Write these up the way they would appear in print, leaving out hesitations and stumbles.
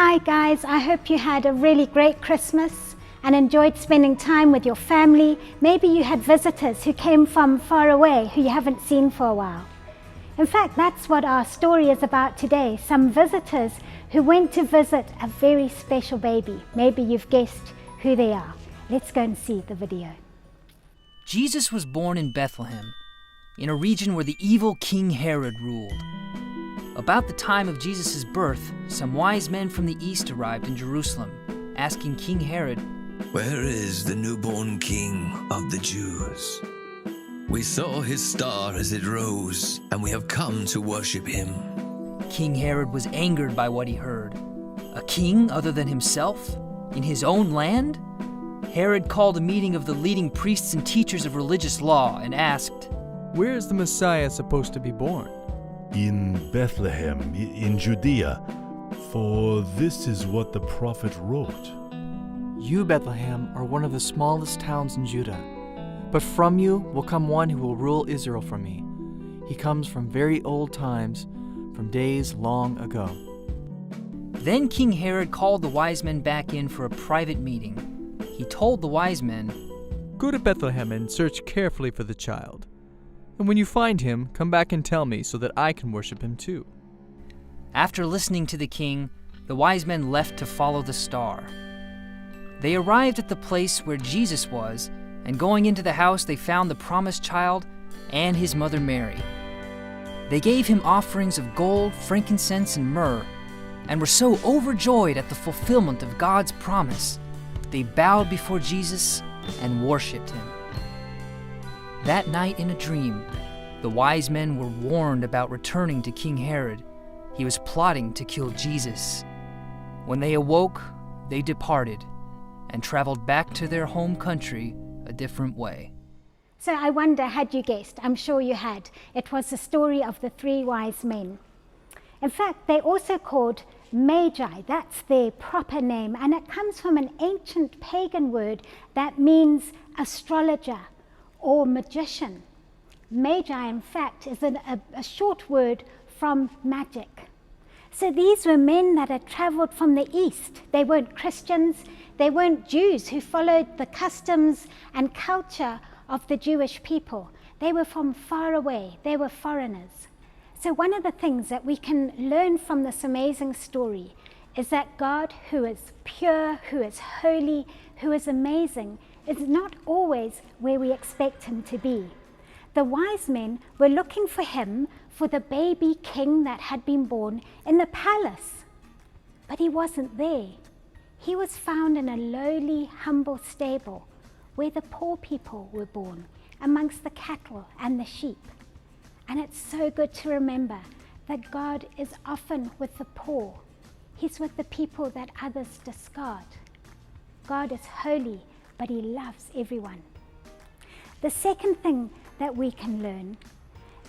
Hi guys, I hope you had a really great Christmas and enjoyed spending time with your family. Maybe you had visitors who came from far away who you haven't seen for a while. In fact, that's what our story is about today. Some visitors who went to visit a very special baby. Maybe you've guessed who they are. Let's go and see the video. Jesus was born in Bethlehem, in a region where the evil King Herod ruled. About the time of Jesus' birth, some wise men from the east arrived in Jerusalem, asking King Herod, "Where is the newborn King of the Jews? We saw his star as it rose, and we have come to worship him." King Herod was angered by what he heard. A king other than himself? In his own land? Herod called a meeting of the leading priests and teachers of religious law and asked, "Where is the Messiah supposed to be born?" "In Bethlehem, in Judea, for this is what the prophet wrote." "You, Bethlehem, are one of the smallest towns in Judah, but from you will come one who will rule Israel for me. He comes from very old times, from days long ago." Then King Herod called the wise men back in for a private meeting. He told the wise men, "Go to Bethlehem and search carefully for the child. And when you find him, come back and tell me so that I can worship him too." After listening to the king, the wise men left to follow the star. They arrived at the place where Jesus was, and going into the house, they found the promised child and his mother Mary. They gave him offerings of gold, frankincense, and myrrh, and were so overjoyed at the fulfillment of God's promise, they bowed before Jesus and worshipped him. That night in a dream, the wise men were warned about returning to King Herod. He was plotting to kill Jesus. When they awoke, they departed and traveled back to their home country a different way. So I wonder, had you guessed? I'm sure you had. It was the story of the three wise men. In fact, they're also called Magi. That's their proper name, and it comes from an ancient pagan word that means astrologer or magician. Magi, in fact, is a short word from magic. So these were men that had traveled from the east. They weren't Christians, they weren't Jews who followed the customs and culture of the Jewish people. They were from far away, they were foreigners. So one of the things that we can learn from this amazing story is that God, who is pure, who is holy, who is amazing, is not always where we expect him to be. The wise men were looking for him, for the baby king that had been born in the palace. But he wasn't there. He was found in a lowly, humble stable where the poor people were born, amongst the cattle and the sheep. And it's so good to remember that God is often with the poor. He's with the people that others discard. God is holy, but he loves everyone. The second thing that we can learn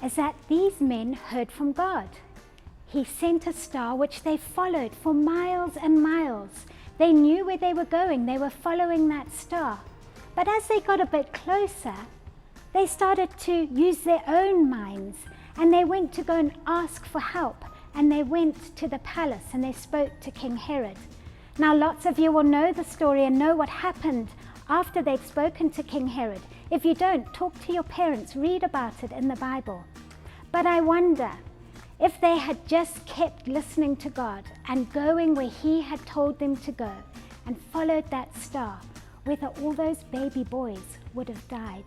is that these men heard from God. He sent a star which they followed for miles and miles. They knew where they were going. They were following that star. But as they got a bit closer, they started to use their own minds, and they went to go and ask for help, and they went to the palace and they spoke to King Herod. Now lots of you will know the story and know what happened after they'd spoken to King Herod. If you don't, talk to your parents, read about it in the Bible. But I wonder if they had just kept listening to God and going where he had told them to go and followed that star, whether all those baby boys would have died.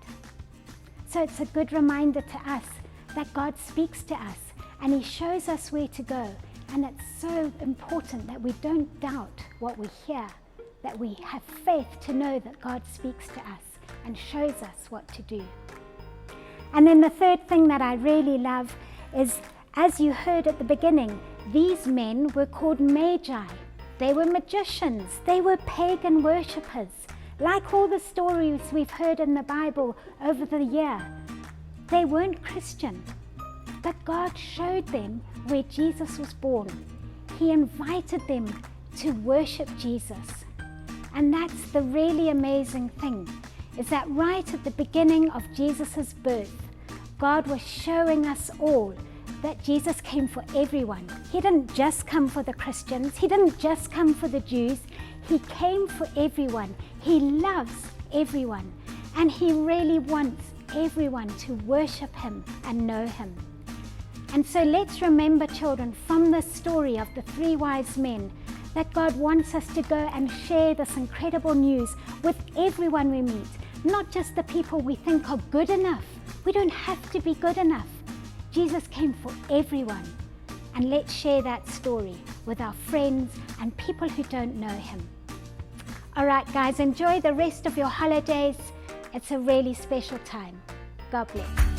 So it's a good reminder to us that God speaks to us and he shows us where to go. And it's so important that we don't doubt what we hear, that we have faith to know that God speaks to us and shows us what to do. And then the third thing that I really love is, as you heard at the beginning, these men were called Magi. They were magicians, they were pagan worshippers. Like all the stories we've heard in the Bible over the year, they weren't Christian, but God showed them where Jesus was born. He invited them to worship Jesus. And that's the really amazing thing, is that right at the beginning of Jesus' birth, God was showing us all that Jesus came for everyone. He didn't just come for the Christians. He didn't just come for the Jews. He came for everyone. He loves everyone. And he really wants everyone to worship him and know him. And so let's remember, children, from the story of the 3 wise men, that God wants us to go and share this incredible news with everyone we meet, not just the people we think are good enough. We don't have to be good enough. Jesus came for everyone. And let's share that story with our friends and people who don't know him. All right, guys, enjoy the rest of your holidays. It's a really special time. God bless.